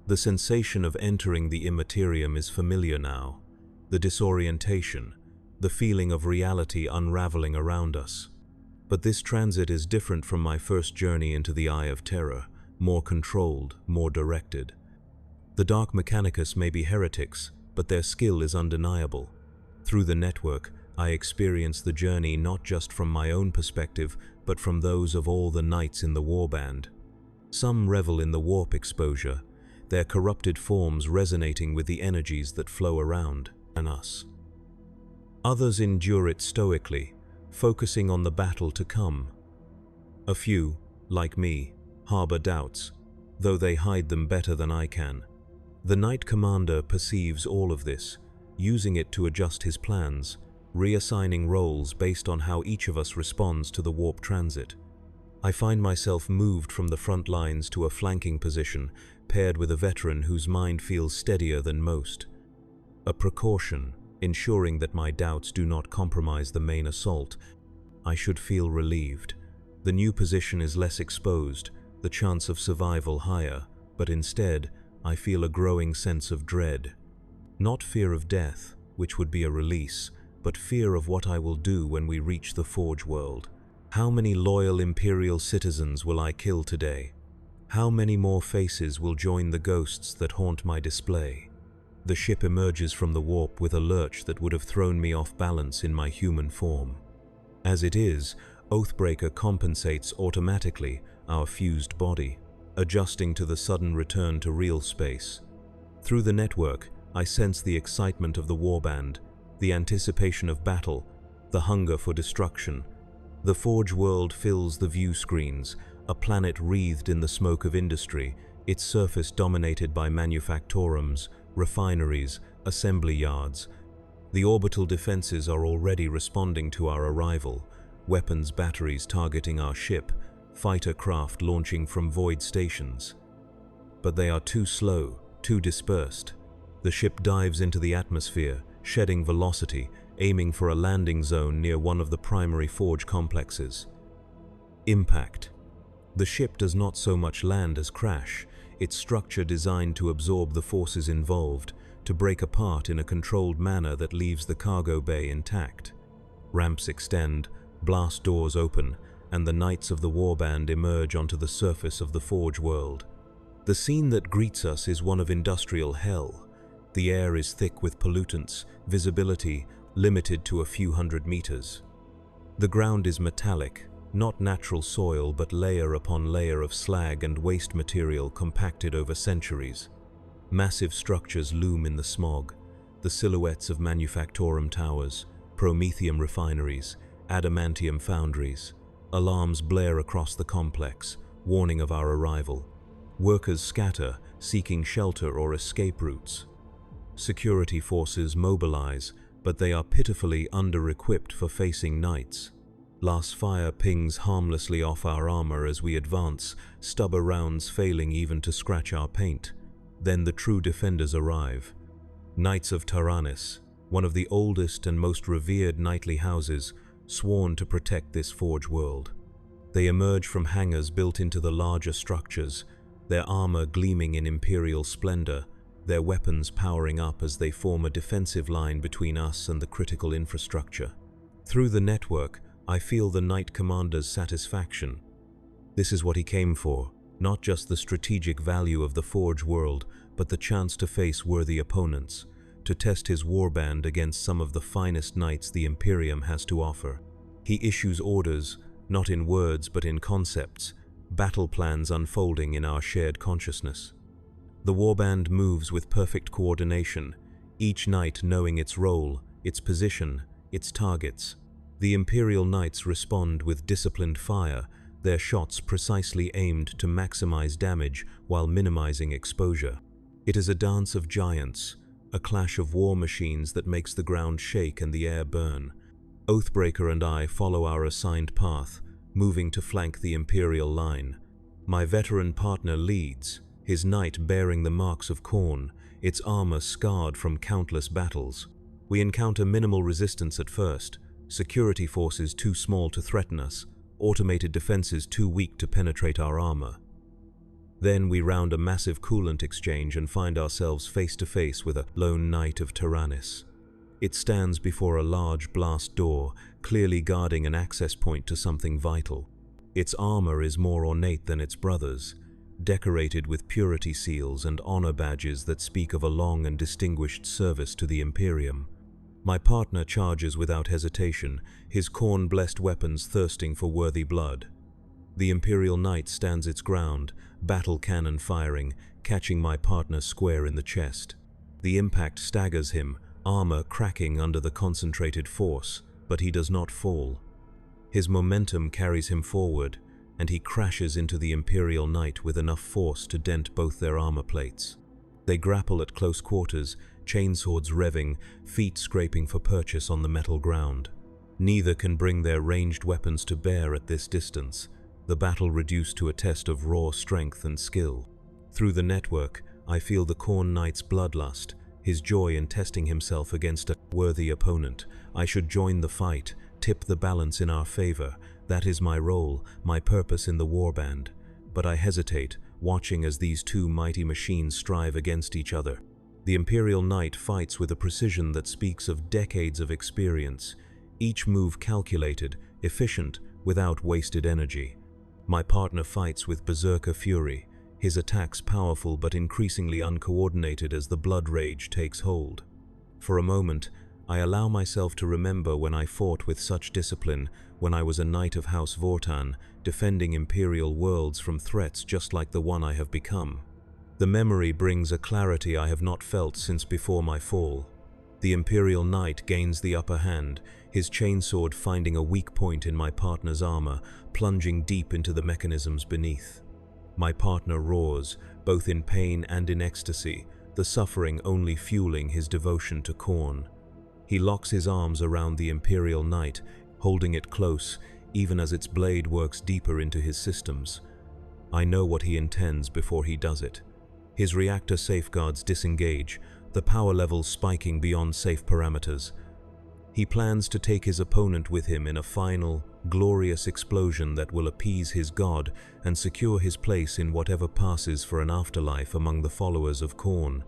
The sensation of entering the immaterium is familiar now, the disorientation, the feeling of reality unraveling around us. But this transit is different from my first journey into the Eye of Terror, more controlled, more directed. The Dark Mechanicus may be heretics, but their skill is undeniable. Through the network, I experience the journey not just from my own perspective, but from those of all the knights in the warband. Some revel in the warp exposure, their corrupted forms resonating with the energies that flow around and us. Others endure it stoically, focusing on the battle to come. A few, like me, harbor doubts, though they hide them better than I can. The Knight Commander perceives all of this, using it to adjust his plans, reassigning roles based on how each of us responds to the warp transit. I find myself moved from the front lines to a flanking position, paired with a veteran whose mind feels steadier than most. A precaution, ensuring that my doubts do not compromise the main assault. I should feel relieved. The new position is less exposed, the chance of survival higher, but instead, I feel a growing sense of dread. Not fear of death, which would be a release, but fear of what I will do when we reach the Forge world. How many loyal Imperial citizens will I kill today? How many more faces will join the ghosts that haunt my display? The ship emerges from the warp with a lurch that would have thrown me off balance in my human form. As it is, Oathbreaker compensates automatically our fused body, adjusting to the sudden return to real space. Through the network, I sense the excitement of the warband, the anticipation of battle, the hunger for destruction. The Forge world fills the view screens, a planet wreathed in the smoke of industry, its surface dominated by manufactorums, refineries, assembly yards. The orbital defenses are already responding to our arrival, weapons batteries targeting our ship, fighter craft launching from void stations. But they are too slow, too dispersed. The ship dives into the atmosphere, shedding velocity, aiming for a landing zone near one of the primary forge complexes. Impact. The ship does not so much land as crash, its structure designed to absorb the forces involved, to break apart in a controlled manner that leaves the cargo bay intact. Ramps extend, blast doors open, and the knights of the warband emerge onto the surface of the forge world. The scene that greets us is one of industrial hell. The air is thick with pollutants, visibility limited to a few hundred meters. The ground is metallic, not natural soil but layer upon layer of slag and waste material compacted over centuries. Massive structures loom in the smog, the silhouettes of manufactorum towers, promethium refineries, adamantium foundries. Alarms blare across the complex, warning of our arrival. Workers scatter, seeking shelter or escape routes. Security forces mobilize, but they are pitifully under-equipped for facing knights. Last fire pings harmlessly off our armor as we advance, stubber rounds failing even to scratch our paint. Then the true defenders arrive. Knights of Taranis, one of the oldest and most revered knightly houses, sworn to protect this forge world. They emerge from hangars built into the larger structures, their armor gleaming in imperial splendor, their weapons powering up as they form a defensive line between us and the critical infrastructure. Through the network, I feel the Knight Commander's satisfaction. This is what he came for, not just the strategic value of the forge world, but the chance to face worthy opponents, to test his warband against some of the finest knights the Imperium has to offer. He issues orders, not in words but in concepts, battle plans unfolding in our shared consciousness. The warband moves with perfect coordination, each knight knowing its role, its position, its targets. The Imperial Knights respond with disciplined fire, their shots precisely aimed to maximize damage while minimizing exposure. It is a dance of giants, a clash of war machines that makes the ground shake and the air burn. Oathbreaker and I follow our assigned path, moving to flank the Imperial line. My veteran partner leads, his knight bearing the marks of Khorne, its armor scarred from countless battles. We encounter minimal resistance at first, security forces too small to threaten us, automated defenses too weak to penetrate our armor. Then we round a massive coolant exchange and find ourselves face to face with a lone knight of Taranis. It stands before a large blast door, clearly guarding an access point to something vital. Its armor is more ornate than its brothers, decorated with purity seals and honor badges that speak of a long and distinguished service to the Imperium. My partner charges without hesitation, his Khorne-blessed weapons thirsting for worthy blood. The Imperial Knight stands its ground, battle cannon firing, catching my partner square in the chest. The impact staggers him, armor cracking under the concentrated force, but he does not fall. His momentum carries him forward, and he crashes into the Imperial Knight with enough force to dent both their armor plates. They grapple at close quarters, chainswords revving, feet scraping for purchase on the metal ground. Neither can bring their ranged weapons to bear at this distance, the battle reduced to a test of raw strength and skill. Through the network, I feel the Khorne Knight's bloodlust, his joy in testing himself against a worthy opponent. I should join the fight, tip the balance in our favor. That is my role, my purpose in the warband. But I hesitate, watching as these two mighty machines strive against each other. The Imperial Knight fights with a precision that speaks of decades of experience, each move calculated, efficient, without wasted energy. My partner fights with berserker fury, his attacks powerful but increasingly uncoordinated as the blood rage takes hold. For a moment, I allow myself to remember when I fought with such discipline, when I was a knight of House Vortan, defending Imperial worlds from threats just like the one I have become. The memory brings a clarity I have not felt since before my fall. The Imperial Knight gains the upper hand, his chainsword finding a weak point in my partner's armor, plunging deep into the mechanisms beneath. My partner roars, both in pain and in ecstasy, the suffering only fueling his devotion to Khorne. He locks his arms around the Imperial Knight, holding it close, even as its blade works deeper into his systems. I know what he intends before he does it. His reactor safeguards disengage, the power levels spiking beyond safe parameters. He plans to take his opponent with him in a final, glorious explosion that will appease his god and secure his place in whatever passes for an afterlife among the followers of Khorne.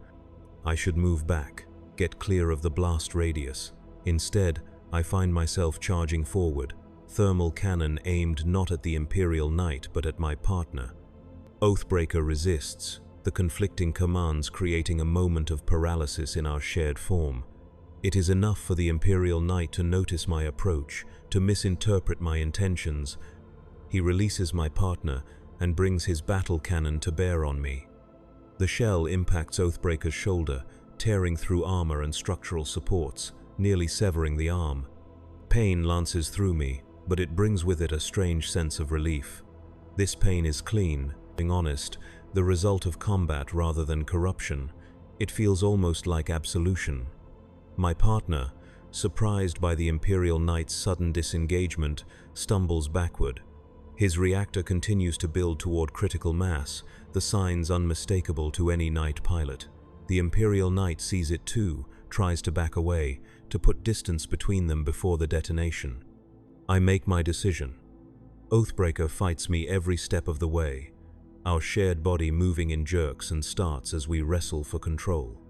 I should move back, get clear of the blast radius. Instead, I find myself charging forward, thermal cannon aimed not at the Imperial Knight but at my partner. Oathbreaker resists, the conflicting commands creating a moment of paralysis in our shared form. It is enough for the Imperial Knight to notice my approach, to misinterpret my intentions. He releases my partner and brings his battle cannon to bear on me. The shell impacts Oathbreaker's shoulder, tearing through armor and structural supports, nearly severing the arm. Pain lances through me, but it brings with it a strange sense of relief. This pain is clean, being honest, the result of combat rather than corruption. It feels almost like absolution. My partner, surprised by the Imperial Knight's sudden disengagement, stumbles backward. His reactor continues to build toward critical mass, the signs unmistakable to any Knight pilot. The Imperial Knight sees it too, tries to back away, to put distance between them before the detonation. I make my decision. Oathbreaker fights me every step of the way, our shared body moving in jerks and starts as we wrestle for control.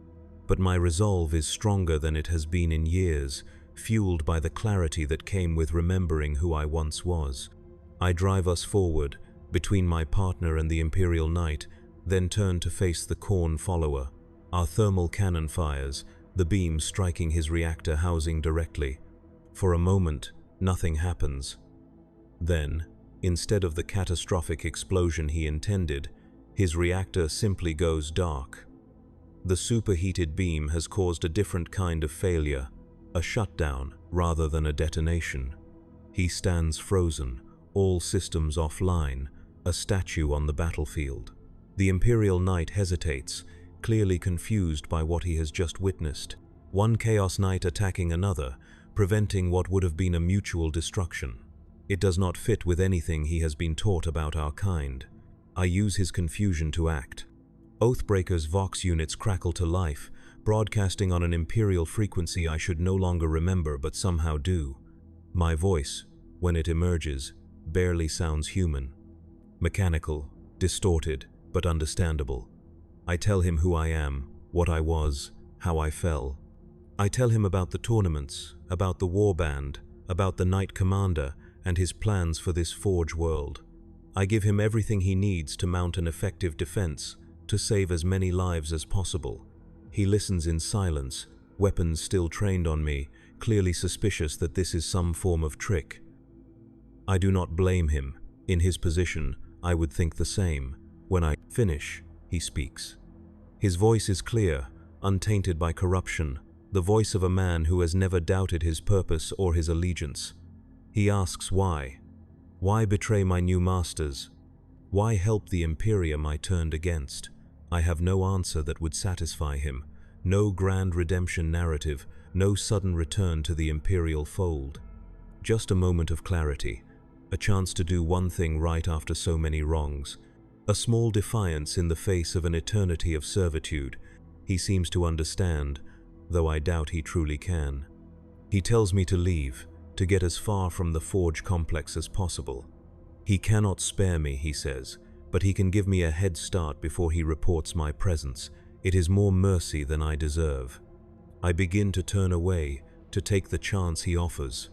But my resolve is stronger than it has been in years, fueled by the clarity that came with remembering who I once was. I drive us forward, between my partner and the Imperial Knight, then turn to face the Khorne follower. Our thermal cannon fires, the beam striking his reactor housing directly. For a moment, nothing happens. Then, instead of the catastrophic explosion he intended, his reactor simply goes dark. The superheated beam has caused a different kind of failure, a shutdown rather than a detonation. He stands frozen, all systems offline, a statue on the battlefield. The Imperial Knight hesitates, clearly confused by what he has just witnessed. One Chaos Knight attacking another, preventing what would have been a mutual destruction. It does not fit with anything he has been taught about our kind. I use his confusion to act. Oathbreaker's Vox units crackle to life, broadcasting on an Imperial frequency I should no longer remember but somehow do. My voice, when it emerges, barely sounds human. Mechanical, distorted, but understandable. I tell him who I am, what I was, how I fell. I tell him about the tournaments, about the warband, about the Knight Commander, and his plans for this Forge world. I give him everything he needs to mount an effective defense, to save as many lives as possible. He listens in silence, weapons still trained on me, clearly suspicious that this is some form of trick. I do not blame him. In his position, I would think the same. When I finish, he speaks. His voice is clear, untainted by corruption, the voice of a man who has never doubted his purpose or his allegiance. He asks why. Why betray my new masters? Why help the Imperium I turned against? I have no answer that would satisfy him, no grand redemption narrative, no sudden return to the Imperial fold. Just a moment of clarity, a chance to do one thing right after so many wrongs, a small defiance in the face of an eternity of servitude. He seems to understand, though I doubt he truly can. He tells me to leave, to get as far from the Forge complex as possible. He cannot spare me, he says, but he can give me a head start before he reports my presence. It is more mercy than I deserve. I begin to turn away, to take the chance he offers.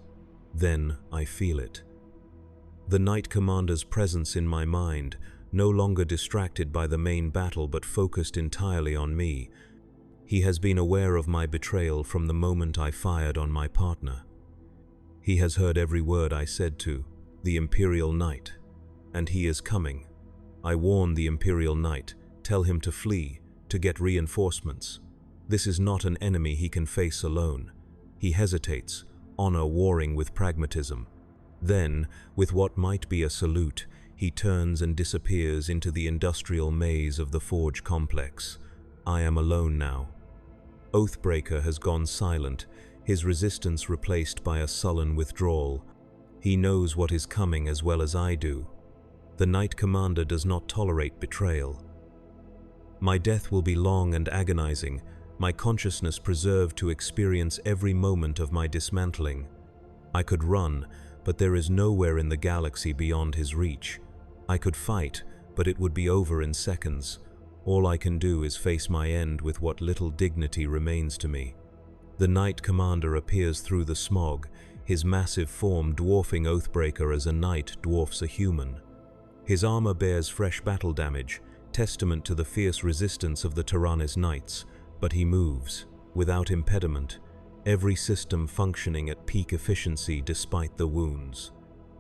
Then I feel it. The Knight Commander's presence in my mind, no longer distracted by the main battle but focused entirely on me. He has been aware of my betrayal from the moment I fired on my partner. He has heard every word I said to the Imperial Knight, and he is coming. I warn the Imperial Knight, tell him to flee, to get reinforcements. This is not an enemy he can face alone. He hesitates, honor warring with pragmatism. Then, with what might be a salute, he turns and disappears into the industrial maze of the Forge complex. I am alone now. Oathbreaker has gone silent, his resistance replaced by a sullen withdrawal. He knows what is coming as well as I do. The Knight Commander does not tolerate betrayal. My death will be long and agonizing, my consciousness preserved to experience every moment of my dismantling. I could run, but there is nowhere in the galaxy beyond his reach. I could fight, but it would be over in seconds. All I can do is face my end with what little dignity remains to me. The Knight Commander appears through the smog, his massive form dwarfing Oathbreaker as a knight dwarfs a human. His armor bears fresh battle damage, testament to the fierce resistance of the Tyrannus Knights, but he moves, without impediment, every system functioning at peak efficiency despite the wounds.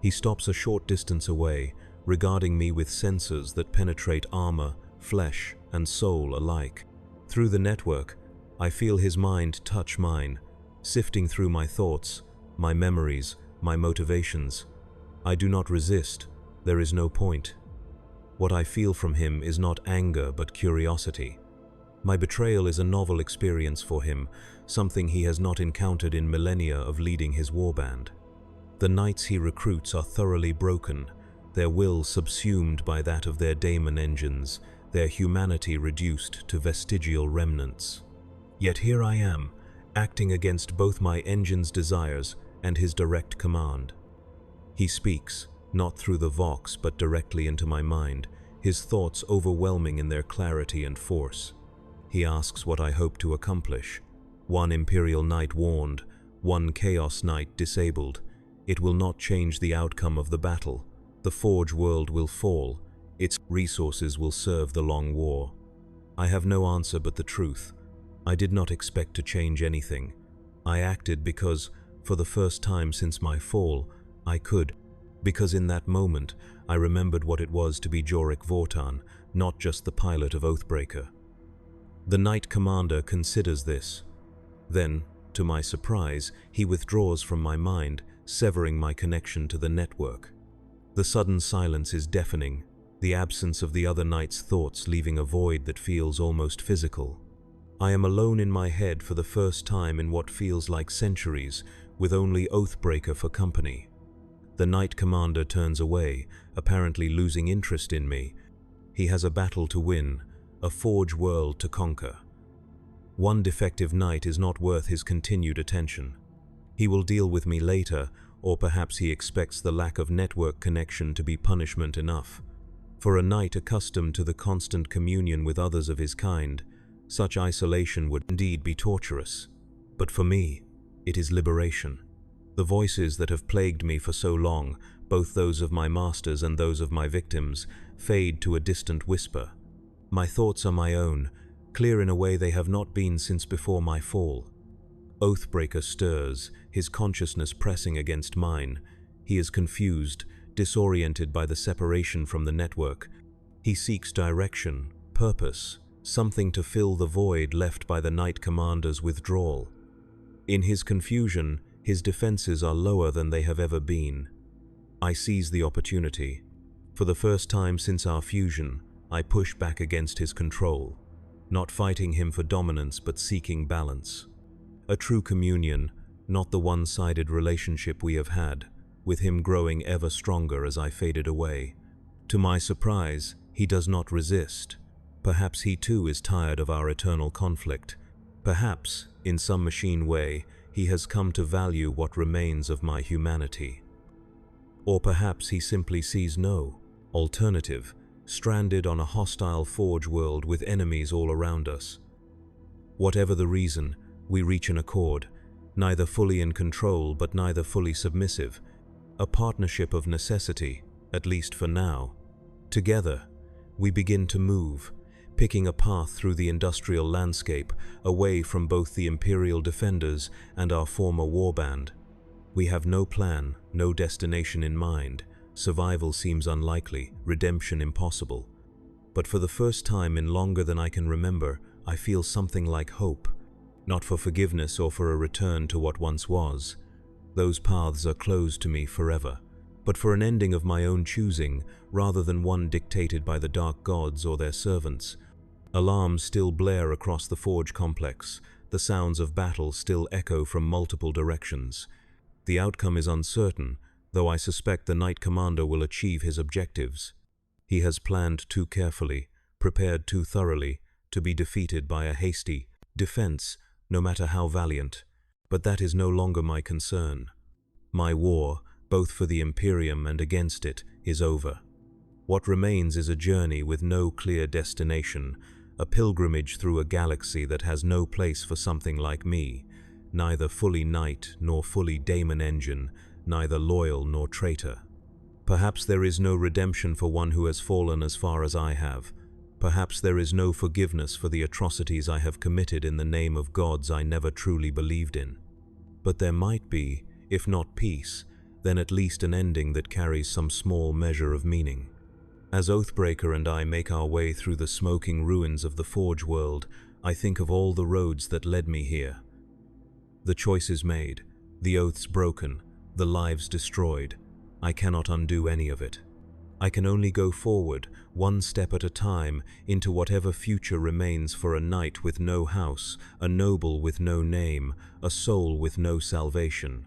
He stops a short distance away, regarding me with sensors that penetrate armor, flesh, and soul alike. Through the network, I feel his mind touch mine, sifting through my thoughts, my memories, my motivations. I do not resist, there is no point. What I feel from him is not anger but curiosity. My betrayal is a novel experience for him, something he has not encountered in millennia of leading his warband. The knights he recruits are thoroughly broken, their will subsumed by that of their daemon engines, their humanity reduced to vestigial remnants. Yet here I am, acting against both my engine's desires and his direct command. He speaks, not through the vox but directly into my mind, his thoughts overwhelming in their clarity and force. He asks what I hope to accomplish. One Imperial Knight warned, one Chaos Knight disabled. It will not change the outcome of the battle. The Forge world will fall. Its resources will serve the long war. I have no answer but the truth. I did not expect to change anything. I acted because, for the first time since my fall, I could. Because in that moment, I remembered what it was to be Jorek Vortan, not just the pilot of Oathbreaker. The Knight Commander considers this. Then, to my surprise, he withdraws from my mind, severing my connection to the network. The sudden silence is deafening, the absence of the other knight's thoughts leaving a void that feels almost physical. I am alone in my head for the first time in what feels like centuries, with only Oathbreaker for company. The Knight Commander turns away, apparently losing interest in me. He has a battle to win, a Forge world to conquer. One defective knight is not worth his continued attention. He will deal with me later, or perhaps he expects the lack of network connection to be punishment enough. For a knight accustomed to the constant communion with others of his kind, such isolation would indeed be torturous. But for me, it is liberation. The voices that have plagued me for so long, both those of my masters and those of my victims, fade to a distant whisper. My thoughts are my own, clear in a way they have not been since before my fall. Oathbreaker stirs, his consciousness pressing against mine. He is confused, disoriented by the separation from the network. He seeks direction, purpose, something to fill the void left by the Knight Commander's withdrawal. In his confusion, his defenses are lower than they have ever been. I seize the opportunity. For the first time since our fusion, I push back against his control, not fighting him for dominance but seeking balance. A true communion, not the one-sided relationship we have had, with him growing ever stronger as I faded away. To my surprise, he does not resist. Perhaps he too is tired of our eternal conflict. Perhaps, in some machine way, he has come to value what remains of my humanity. Or perhaps he simply sees no alternative, stranded on a hostile Forge world with enemies all around us. Whatever the reason, we reach an accord, neither fully in control but neither fully submissive, a partnership of necessity, at least for now. Together, we begin to move, picking a path through the industrial landscape, away from both the Imperial defenders and our former warband. We have no plan, no destination in mind. Survival seems unlikely, redemption impossible. But for the first time in longer than I can remember, I feel something like hope. Not for forgiveness or for a return to what once was. Those paths are closed to me forever. But for an ending of my own choosing, rather than one dictated by the dark gods or their servants. Alarms still blare across the Forge complex. The sounds of battle still echo from multiple directions. The outcome is uncertain, though I suspect the Knight Commander will achieve his objectives. He has planned too carefully, prepared too thoroughly, to be defeated by a hasty defense, no matter how valiant. But that is no longer my concern. My war, both for the Imperium and against it, is over. What remains is a journey with no clear destination, a pilgrimage through a galaxy that has no place for something like me, neither fully knight nor fully daemon engine, neither loyal nor traitor. Perhaps there is no redemption for one who has fallen as far as I have. Perhaps there is no forgiveness for the atrocities I have committed in the name of gods I never truly believed in. But there might be, if not peace, then at least an ending that carries some small measure of meaning. As Oathbreaker and I make our way through the smoking ruins of the Forge world, I think of all the roads that led me here. The choices made, the oaths broken, the lives destroyed. I cannot undo any of it. I can only go forward, one step at a time, into whatever future remains for a knight with no house, a noble with no name, a soul with no salvation.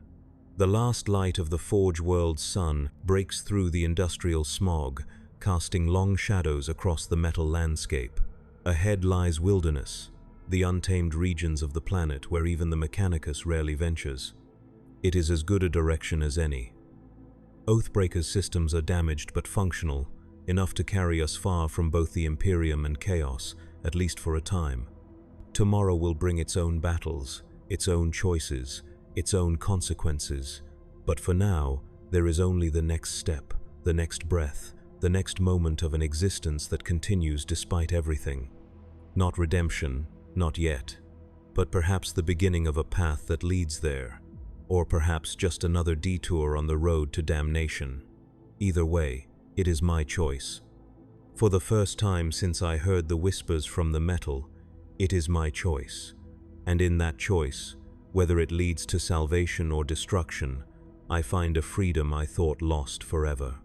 The last light of the Forge world's sun breaks through the industrial smog, casting long shadows across the metal landscape. Ahead lies wilderness, the untamed regions of the planet where even the Mechanicus rarely ventures. It is as good a direction as any. Oathbreaker's systems are damaged but functional, enough to carry us far from both the Imperium and Chaos, at least for a time. Tomorrow will bring its own battles, its own choices, its own consequences. But for now, there is only the next step, the next breath, the next moment of an existence that continues despite everything. Not redemption, not yet, but perhaps the beginning of a path that leads there, or perhaps just another detour on the road to damnation. Either way, it is my choice. For the first time since I heard the whispers from the metal, it is my choice. And in that choice, whether it leads to salvation or destruction, I find a freedom I thought lost forever.